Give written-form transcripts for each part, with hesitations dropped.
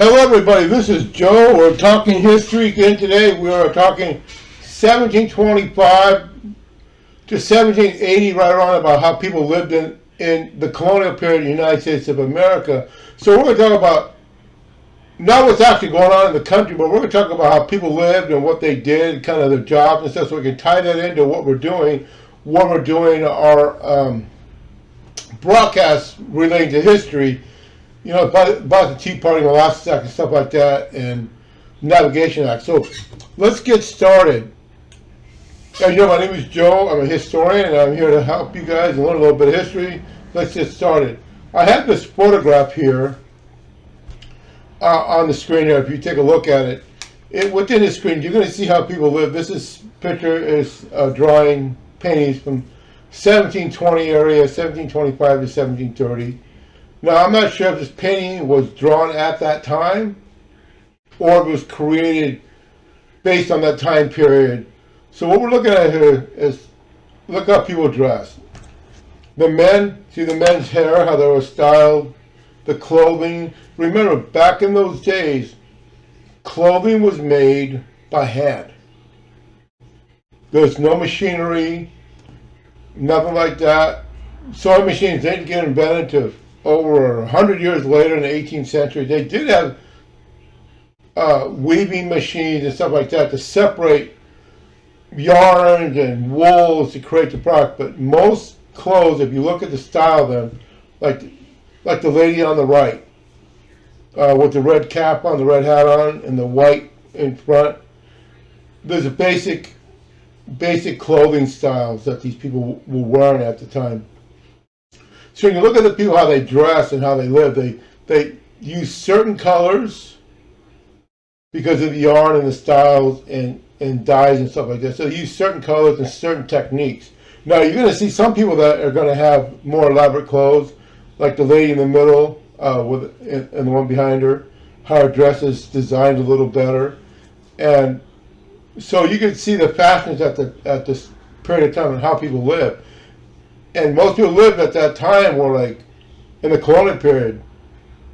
Hello everybody, this is Joe. We're talking history again today. We are talking 1725 to 1780, right around about how people lived in the colonial period of the United States of America. So we're going to talk about not what's actually going on in the country, but we're going to talk about how people lived and what they did, kind of their jobs and stuff, so we can tie that into what we're doing our broadcasts relating to history. You know, about the Tea Party, the last Act, and stuff like that, and Navigation Act. So let's get started. As you know, my name is Joe. I'm a historian, and I'm here to help you guys learn a little bit of history. Let's get started. I have this photograph here on the screen here. If you take a look at it, within the screen, you're going to see how people live. This picture is drawing paintings from 1720 area, 1725 to 1730. Now, I'm not sure if this painting was drawn at that time or it was created based on that time period. So what we're looking at here is, look how people dress. The men, see the men's hair, how they were styled, the clothing. Remember, back in those days, clothing was made by hand. There's no machinery, nothing like that. Sewing machines didn't get invented until over 100 years later in the 18th century. They did have weaving machines and stuff like that to separate yarns and wools to create the product. But most clothes, if you look at the style of them, like the lady on the right, with the red cap on, the red hat on, and the white in front, there's a basic clothing styles that these people were wearing at the time. So when you look at the people, how they dress and how they live, they use certain colors because of the yarn and the styles and dyes and stuff like that. So they use certain colors and certain techniques. Now you're going to see some people that are going to have more elaborate clothes, like the lady in the middle and the one behind her. How her dress is designed a little better, and so you can see the fashions at this period of time and how people live. And most people lived at that time were like, in the colonial period,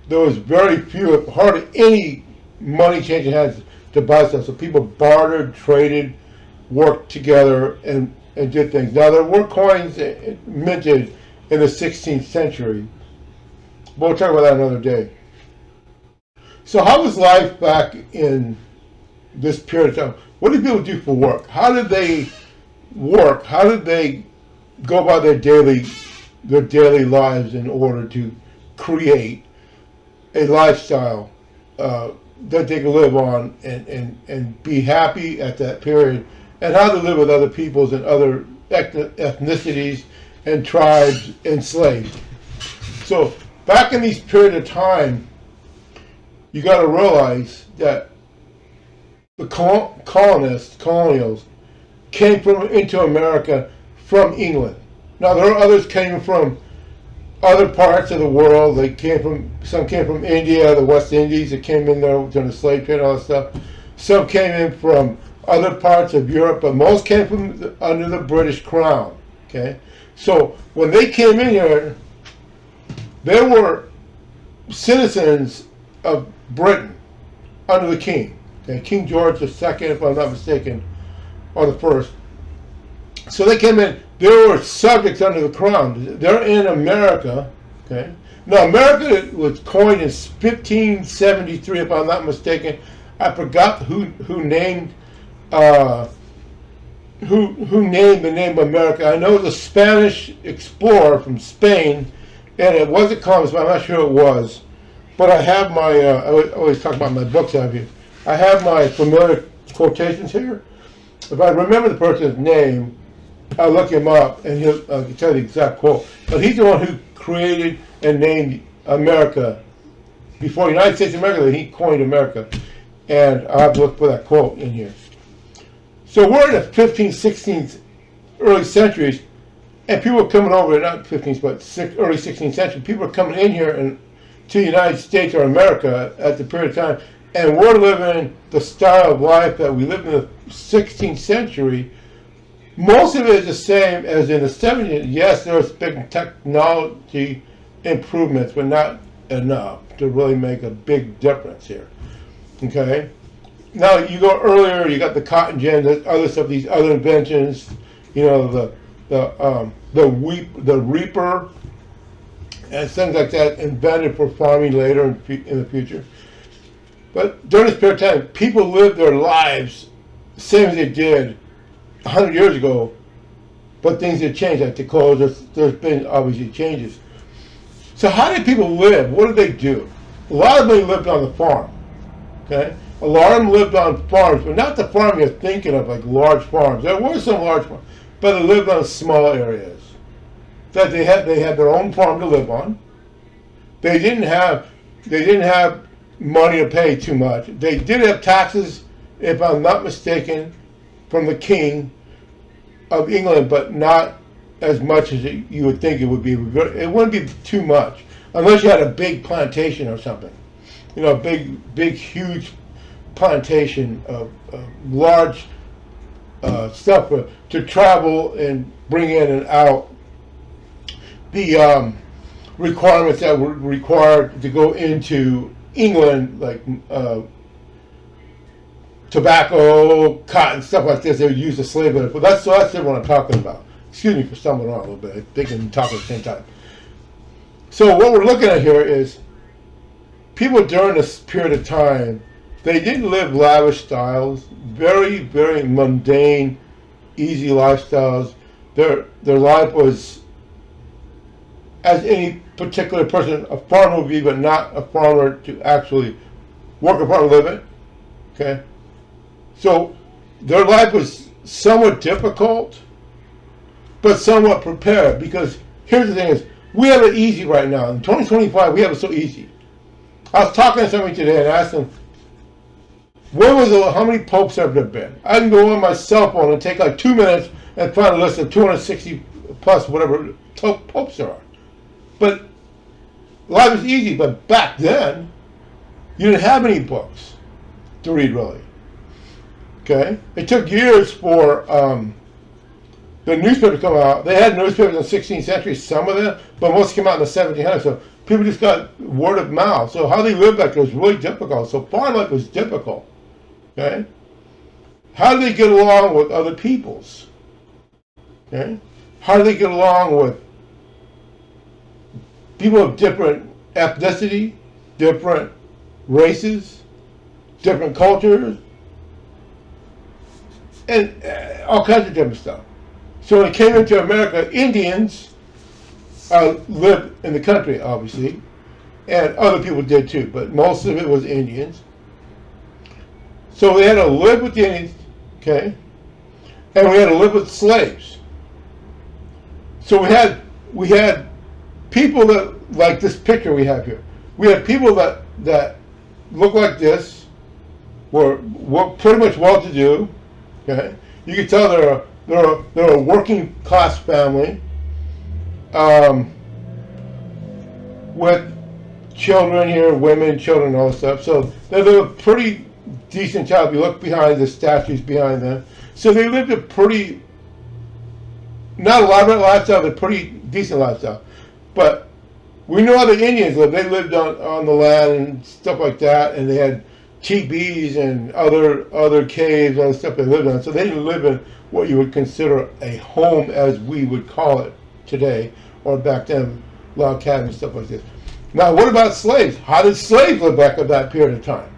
there was very few, hardly any money changing hands to buy stuff. So people bartered, traded, worked together, and did things. Now there were coins minted in the 16th century, but we'll talk about that another day. So how was life back in this period of time? What did people do for work? How did they work? How did they go about their daily lives in order to create a lifestyle that they could live on and be happy at that period, and how to live with other peoples and other ethnicities and tribes enslaved. So back in these period of time, you got to realize that the colonials came into America from England. Now there are others came from other parts of the world. Some came from India, the West Indies that came in there during the slave trade and all that stuff. Some came in from other parts of Europe, but most came from under the British Crown. Okay, so when they came in here, they were citizens of Britain under the King. Okay, King George II, if I'm not mistaken, or the first. So they came in, they were subjects under the crown. They're in America, okay? Now, America was coined in 1573, if I'm not mistaken. I forgot who named the name America. I know it was a Spanish explorer from Spain, and it wasn't Columbus, but I'm not sure it was. But I have my, I always talk about my books out here. I have my familiar quotations here. If I remember the person's name, I'll look him up and he'll tell you the exact quote. But he's the one who created and named America. Before United States of America, he coined America. And I'll have to look for that quote in here. So we're in the 15th, 16th, early centuries, and people are coming over, not 15th, but early 16th century. People are coming in here to the United States or America at the period of time, and we're living the style of life that we lived in the 16th century. Most of it is the same as in the 70s. Yes, there's big technology improvements, but not enough to really make a big difference here. Okay? Now you go earlier, you got the cotton gin, the other stuff, these other inventions, you know, the reaper, and things like that invented for farming later in the future. But during this period of time, people lived their lives the same as they did 100 years ago, but things have changed, like the clothes, there's been obviously changes. So how did people live? What did they do? A lot of them lived on the farm, okay? A lot of them lived on farms, but not the farm you're thinking of, like large farms. There were some large farms, but they lived on small areas. That they had their own farm to live on. They didn't have money to pay too much. They did have taxes, if I'm not mistaken, from the king of England, but not as much as you would think it would be. It wouldn't be too much, unless you had a big plantation or something. You know, big, huge plantation of large stuff to travel and bring in and out. The requirements that were required to go into England, like tobacco, cotton, stuff like this, they would use the slave labor. But that's what I'm talking about. Excuse me for stumbling on a little bit. I think and talk at the same time. So what we're looking at here is people during this period of time, they didn't live lavish styles, very, very mundane, easy lifestyles. Their life was, as any particular person, a farmer would be, but not a farmer to actually work a farm and live it. Okay? So their life was somewhat difficult, but somewhat prepared, because here's the thing is, we have it easy right now. In 2025, we have it so easy. I was talking to somebody today and asked them, how many popes have there been? I can go on my cell phone and take like 2 minutes and find a list of 260 plus whatever popes there are. But life was easy, but back then, you didn't have any books to read, really. Okay? It took years for the newspaper to come out. They had newspapers in the 16th century, some of them, but most came out in the 1700s. So people just got word of mouth. So how they lived back there was really difficult. So farm life was difficult. Okay? How do they get along with other peoples? Okay? How do they get along with people of different ethnicity, different races, different cultures, and all kinds of different stuff. So when it came into America, Indians lived in the country, obviously, and other people did too, but most of it was Indians. So we had to live with the Indians, okay, and we had to live with slaves. So we had people that, like this picture we have here, we had people that look like this, were pretty much well-to-do, okay. You could tell they're a working class family, with children here, women, children, all this stuff. So they live a pretty decent job. You look behind the statues behind them. So they lived a pretty, not elaborate lifestyle, but pretty decent lifestyle. But we know how the Indians lived. They lived on the land and stuff like that, and they had teepees and other caves and stuff they lived on. So they didn't live in what you would consider a home as we would call it today, or back then, log cabins and stuff like this. Now, what about slaves? How did slaves live back at that period of time?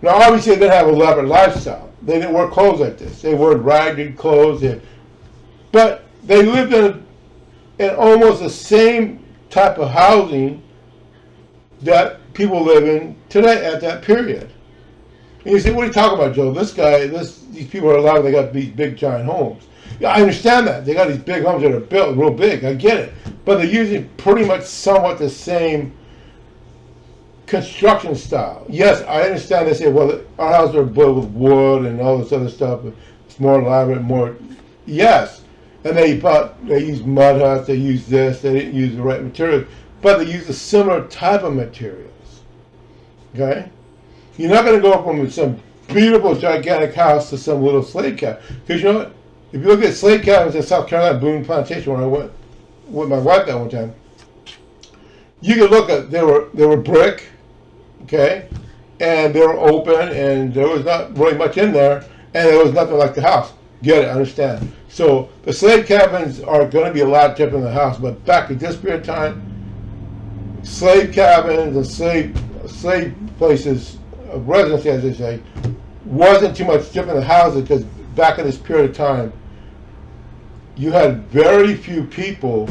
Now, obviously, they didn't have an elaborate lifestyle. They didn't wear clothes like this. They wore ragged clothes, but they lived in almost the same type of housing that people live in today at that period. And you say, what are you talking about, Joe? These people are alive, they got these big giant homes. Yeah, I understand that. They got these big homes that are built real big. I get it. But they're using pretty much somewhat the same construction style. Yes, I understand they say, well, our houses are built with wood and all this other stuff. It's more elaborate, more, yes. And they use mud huts, they use this, they didn't use the right materials, but they use a similar type of materials. Okay? You're not going to go from some beautiful, gigantic house to some little slave cabin. Because you know what? If you look at slave cabins in South Carolina, Boone Plantation, where I went with my wife that one time, You could look at they were brick, okay, and they were open, and there was not really much in there, and there was nothing like the house. Get it? Understand? So the slave cabins are going to be a lot different than the house, but back at this period of time, slave cabins and slave places of residency, as they say, wasn't too much different than houses, because back in this period of time, you had very few people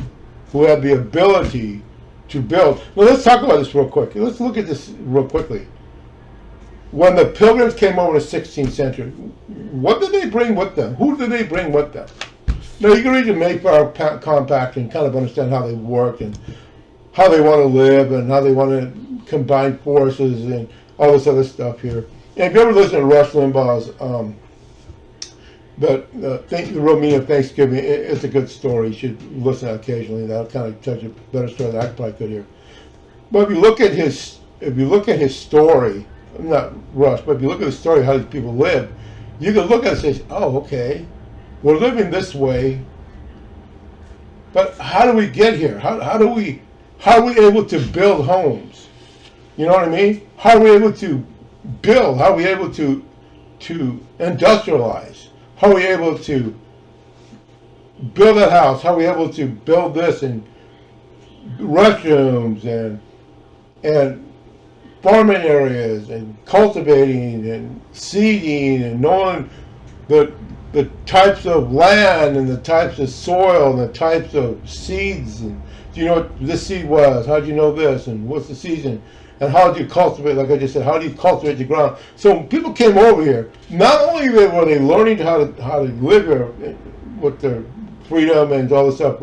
who had the ability to build. Well, let's talk about this real quick. Let's look at this real quickly. When the Pilgrims came over in the 16th century, what did they bring with them? Who did they bring with them? Now, you can read the Mayflower Compact and kind of understand how they work and how they want to live and how they want to combine forces and all this other stuff here. And if you ever listen to Rush Limbaugh's the real meaning of Thanksgiving, it's a good story. You should listen occasionally. That'll kind of touch a better story than I probably could hear. But if you look at his story, not Rush, but if you look at the story of how these people live, you can look at it and say, oh, okay, we're living this way, but how do we get here? How are we able to build homes? You know what I mean? How are we able to build? How are we able to industrialize? How are we able to build a house? How are we able to build this and restrooms and farming areas and cultivating and seeding and knowing the types of land and the types of soil and the types of seeds, and do you know what this seed was? How do you know this? And what's the season? And how do you cultivate, like I just said, how do you cultivate the ground? So when people came over here, not only were they learning how to live here with their freedom and all the stuff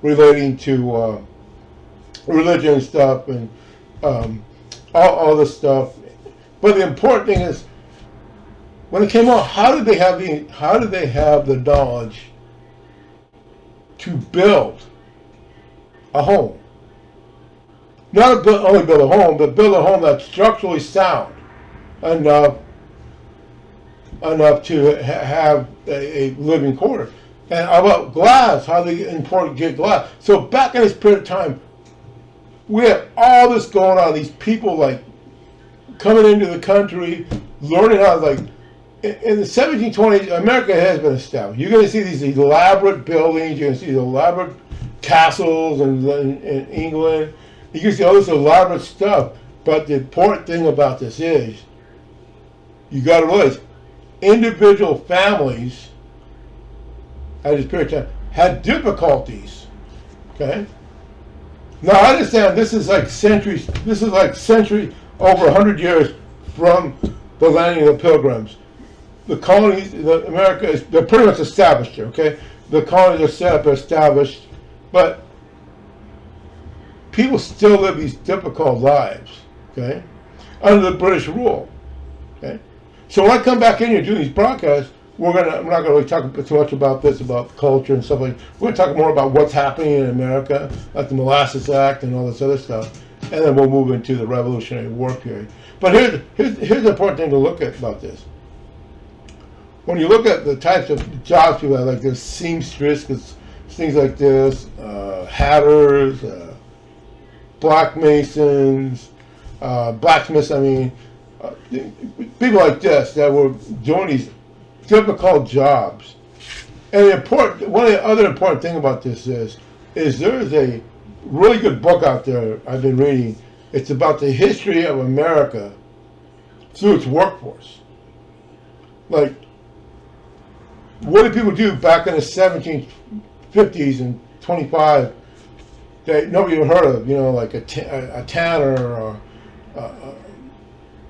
relating to religion and stuff and all this stuff, but the important thing is, when it came out, how did they have the knowledge to build a home? Not only build a home, but build a home that's structurally sound enough to have a living quarter. And how about glass? How they important get glass? So back in this period of time, we have all this going on. These people like coming into the country, learning how to, like, in the 1720s, America has been established. You're going to see these elaborate buildings. You're going to see elaborate castles in England. You can see all this elaborate stuff. But the important thing about this is, you got to realize, individual families at this period of time had difficulties. Okay? Now I understand this is like centuries. This is like over 100 years from the landing of the Pilgrims. The colonies, America they're pretty much established here. Okay, the colonies are set up, established, but people still live these difficult lives. Okay, under the British rule. Okay, so when I come back in here doing these broadcasts, I'm not going to really talk too much about this, about culture and stuff like that. We're going to talk more about what's happening in America, like the Molasses Act and all this other stuff, and then we'll move into the Revolutionary War period. But here's the important thing to look at about this. When you look at the types of jobs people have, like there's seamstress, things like this, hatters, black masons, blacksmiths, people like this that were doing these difficult jobs. And one of the other important thing about this is there is a really good book out there I've been reading. It's about the history of America through its workforce. Like, what did people do back in the 1750s and 25 that nobody ever heard of? You know, like a tanner or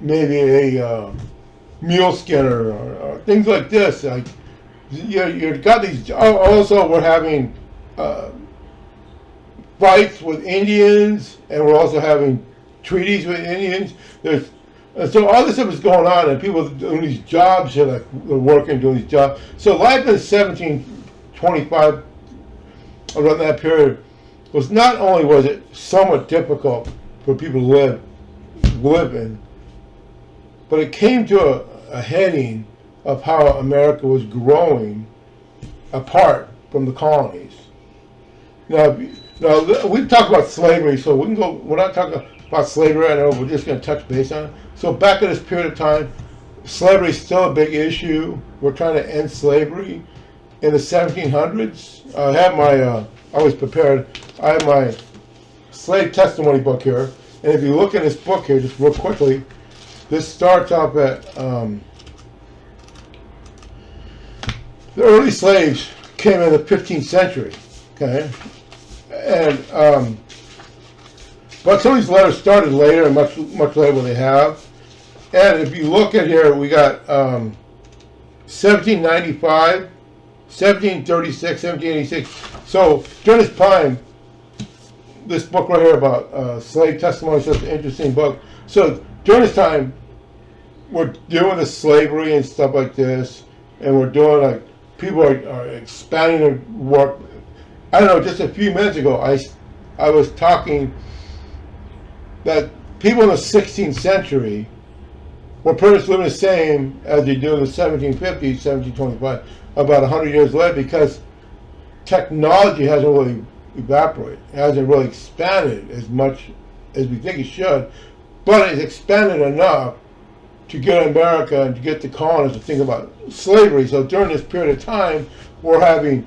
maybe a mule skinner or things like this. Like, you've got these. Also, we're having fights with Indians, and we're also having treaties with Indians. So all this stuff is going on, and people doing these jobs here, like they're working, doing these jobs. So life in 1725, around that period, was not only was it somewhat difficult for people to live in, but it came to a heading of how America was growing apart from the colonies. Now, No, we talk about slavery, so we can go. We're not talking about slavery right now. We're just going to touch base on it. So back in this period of time, slavery is still a big issue. We're trying to end slavery in the 1700s. I have my. I was prepared. I have my slave testimony book here, and if you look in this book here, just real quickly, this starts off at the early slaves came in the 15th century. Okay. And but some of these letters started later, and much later than they have. And if you look at here, we got 1795, 1736, 1786. So during this time, this book right here about slave testimony is such an interesting book. So during this time, we're doing the slavery and stuff like this, and we're doing like people are expanding their work. I don't know, just a few minutes ago, I was talking that people in the 16th century were pretty much living the same as they do in the 1750s, 1725, about 100 years later, because technology hasn't really evaporated. It hasn't really expanded as much as we think it should, but it's expanded enough to get America and to get the colonists to think about slavery. So during this period of time, we're having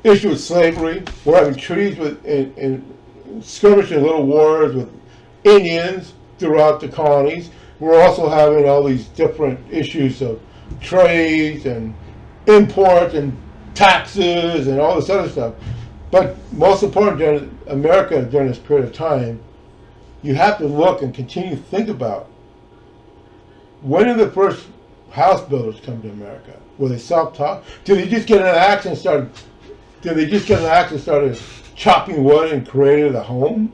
issue with slavery. We're having treaties with and skirmishing little wars with Indians throughout the colonies. We're also having all these different issues of trades and imports and taxes and all this other stuff. But most important, during America during this period of time, you have to look and continue to think about, when did the first house builders come to America? Were they self-taught? Did they just get in an axe and started chopping wood and created a home?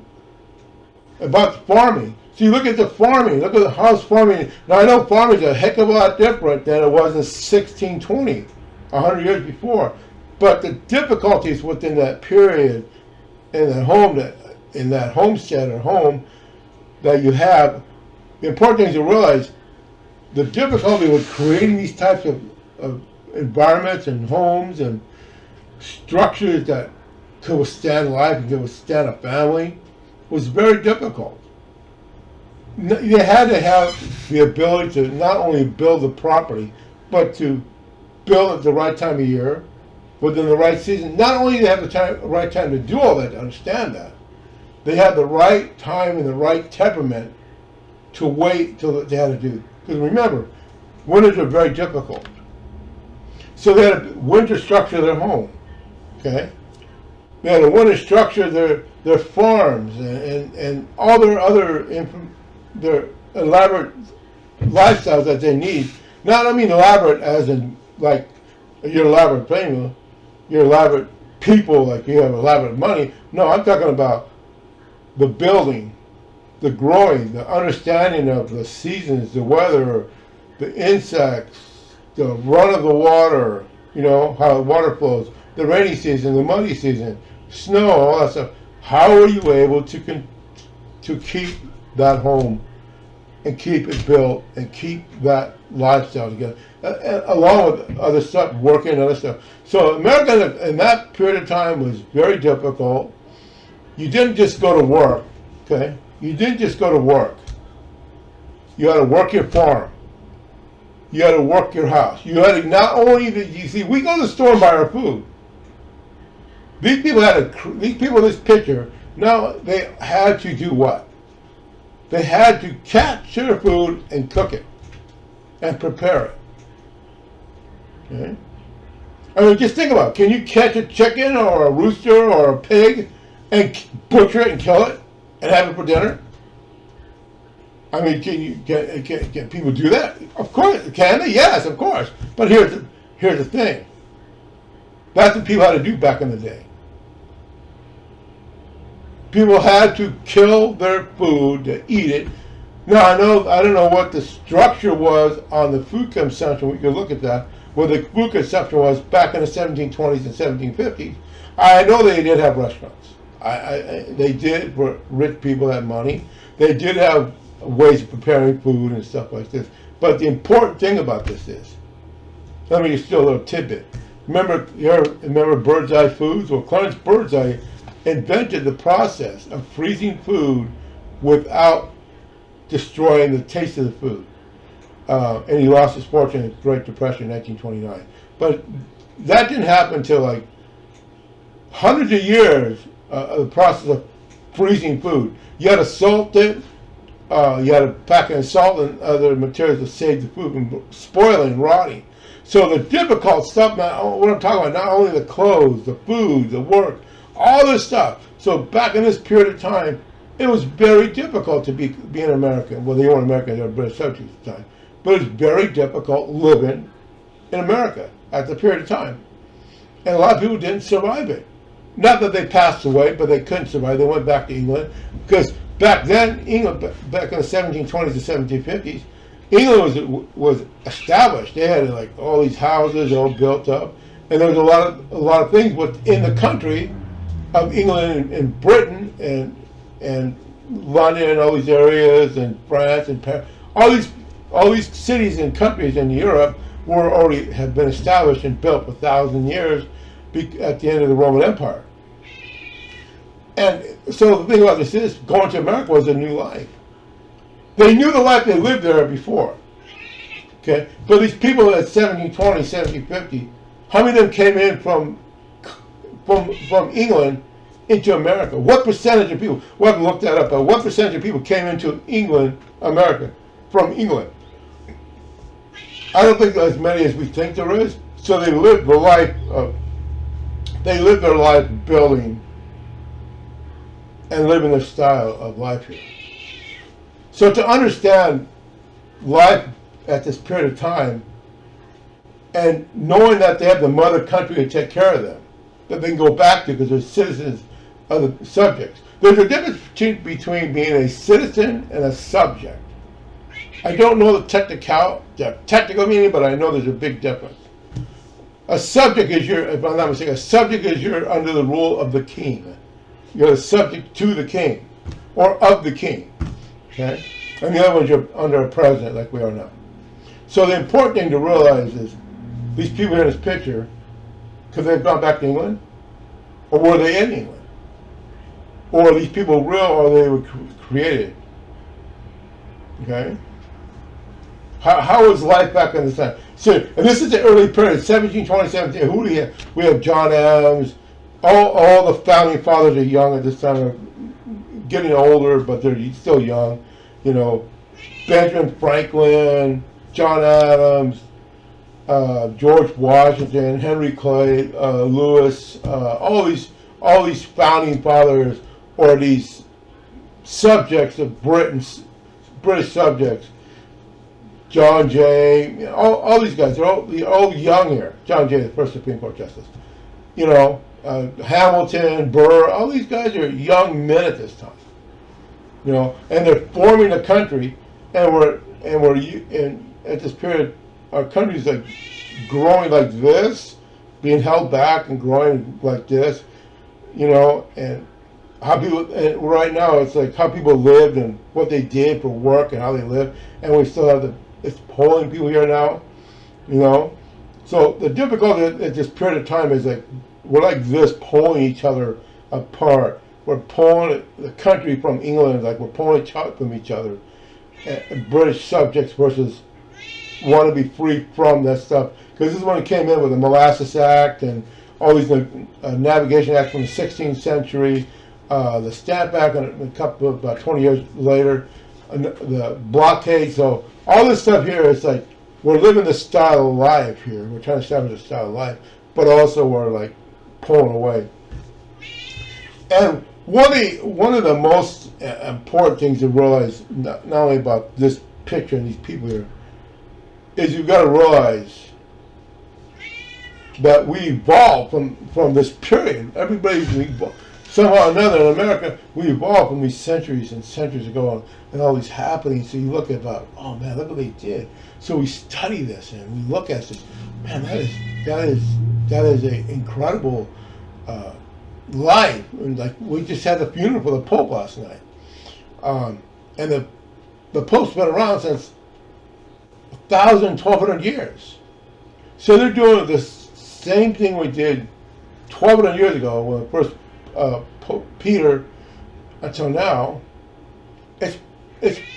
About farming. So you look at the farming, look at the house farming. Now I know farming is a heck of a lot different than it was in 1620, 100 years before. But the difficulties within that period in that home, in that homestead or home that you have, the important thing is to realize the difficulty with creating these types of environments and homes and structures that could withstand life and could withstand a family was very difficult. You had to have the ability to not only build the property, but to build at the right time of year, within the right season. Not only did they have the right time to do all that, to understand that, they had the right time and the right temperament to wait till they had to do. Because remember, winters are very difficult. So they had a winter structure their home. Okay? They had a winter structure their farms and all their other their elaborate lifestyles that they need. Not, I mean elaborate as in like you're elaborate family, you're elaborate people, like you have elaborate money. No, I'm talking about the building, the growing, the understanding of the seasons, the weather, the insects, the run of the water, you know, how the water flows, the rainy season, the muddy season, snow, all that stuff. How are you able to keep that home and keep it built and keep that lifestyle together, along with other stuff, working and other stuff. So America in that period of time was very difficult. You didn't just go to work, okay? You didn't just go to work. You had to work your farm. You had to work your house. You had to not only, you see, we go to the store and buy our food. These people in this picture, now they had to do what? They had to catch their food and cook it and prepare it. Okay? I mean, just think about it. Can you catch a chicken or a rooster or a pig and butcher it and kill it and have it for dinner? I mean, can people do that? Of course, can they? Yes, of course. But here's the thing. That's what people had to do back in the day. People had to kill their food to eat it. Now I don't know what the structure was on the food consumption. We could look at that. What the food consumption was back in the 1720s and 1750s. I know they did have restaurants. They did, for rich people that had money. They did have ways of preparing food and stuff like this. But the important thing about this is, let me just do a little tidbit. Remember Birdseye Foods? Well, Clarence Birdseye invented the process of freezing food without destroying the taste of the food. And he lost his fortune in the Great Depression in 1929. But that didn't happen until like hundreds of years of the process of freezing food. You had to salt it, you had to pack in salt and other materials to save the food from spoiling, rotting. So the difficult stuff, what I'm talking about, not only the clothes, the food, the work, all this stuff. So back in this period of time, it was very difficult to be an American. Well, they weren't Americans, they were British subjects at the time. But it's very difficult living in America at the period of time. And a lot of people didn't survive it. Not that they passed away, but they couldn't survive. They went back to England. Because back then, England, back in the 1720s and 1750s, England was established. They had like all these houses all built up. And there was a lot of things within the country of England and Britain and London and all these areas and France and Paris. All these cities and countries in Europe had been established and built for 1,000 years at the end of the Roman Empire. And so the thing about this is, going to America was a new life. They knew the life they lived there before. Okay, but these people at 1720, 1750, how many of them came in from England into America? What percentage of people? We haven't looked that up, but what percentage of people came into England, America, from England? I don't think as many as we think there is. So they lived their life building and living their style of life here. So to understand life at this period of time, and knowing that they have the mother country to take care of them, that they can go back to because they're citizens of the subjects. There's a difference between being a citizen and a subject. I don't know the technical meaning, but I know there's a big difference. A subject is if I'm not mistaken, a subject is you're under the rule of the king. You're a subject to the king, or of the king. Okay? And the other ones, you're under a president like we are now. So the important thing to realize is these people in this picture, because they've gone back to England, or were they in England? Or are these people real, or they were created? Okay? How was life back in the time? So, and this is the early period, 1720, 17. Who do we have? We have John Adams. All the founding fathers are young at this time, are getting older, but they're still young. You know, Benjamin Franklin, John Adams, George Washington, Henry Clay, Lewis, all these founding fathers, or these subjects of British subjects. John Jay, all these guys, they're all young here. John Jay, the first Supreme Court Justice. You know, Hamilton, Burr, all these guys are young men at this time. You know, and they're forming a country, and we're at this period, our country's like growing like this, being held back and growing like this. You know, and how people, and right now it's like how people lived and what they did for work and how they lived, and we still have it's polling people here now, you know. So the difficulty at this period of time is like we're like this, pulling each other apart. We're pulling the country from England, like we're pulling from each other. British subjects versus want to be free from that stuff. Because this is when it came in with the Molasses Act and all these navigation acts from the 16th century, the Stamp Act about 20 years later, the blockade. So all this stuff here is like we're living the style of life here. We're trying to establish a style of life, but also we're like pulling away. And one of the most important things to realize, not only about this picture and these people here, is you've got to realize that we evolved from this period. Everybody's evolved. Somehow or another in America, we evolved from these centuries and centuries ago and all these happenings. So you look at oh man, look what they did. So we study this and we look at this. Man, that is an incredible life. And like we just had the funeral for the Pope last night, and the Pope's been around since 1,000, 1,200 years. So they're doing the same thing we did 1,200 years ago when the first Peter until now, it's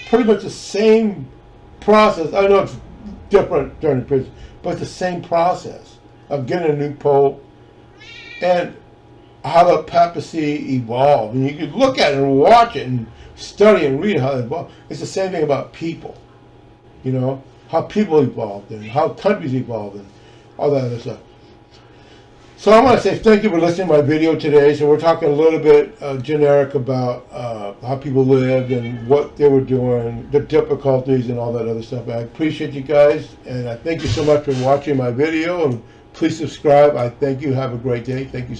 pretty much the same process. I know it's different during the period, but it's the same process of getting a new pope and how the papacy evolved. And you could look at it and watch it and study and read how it evolved. It's the same thing about people, you know, how people evolved and how countries evolved and all that other stuff. So I want to say thank you for listening to my video today. So we're talking a little bit generic about how people lived and what they were doing, the difficulties and all that other stuff. I appreciate you guys, and I thank you so much for watching my video. And please subscribe. I thank you. Have a great day. Thank you.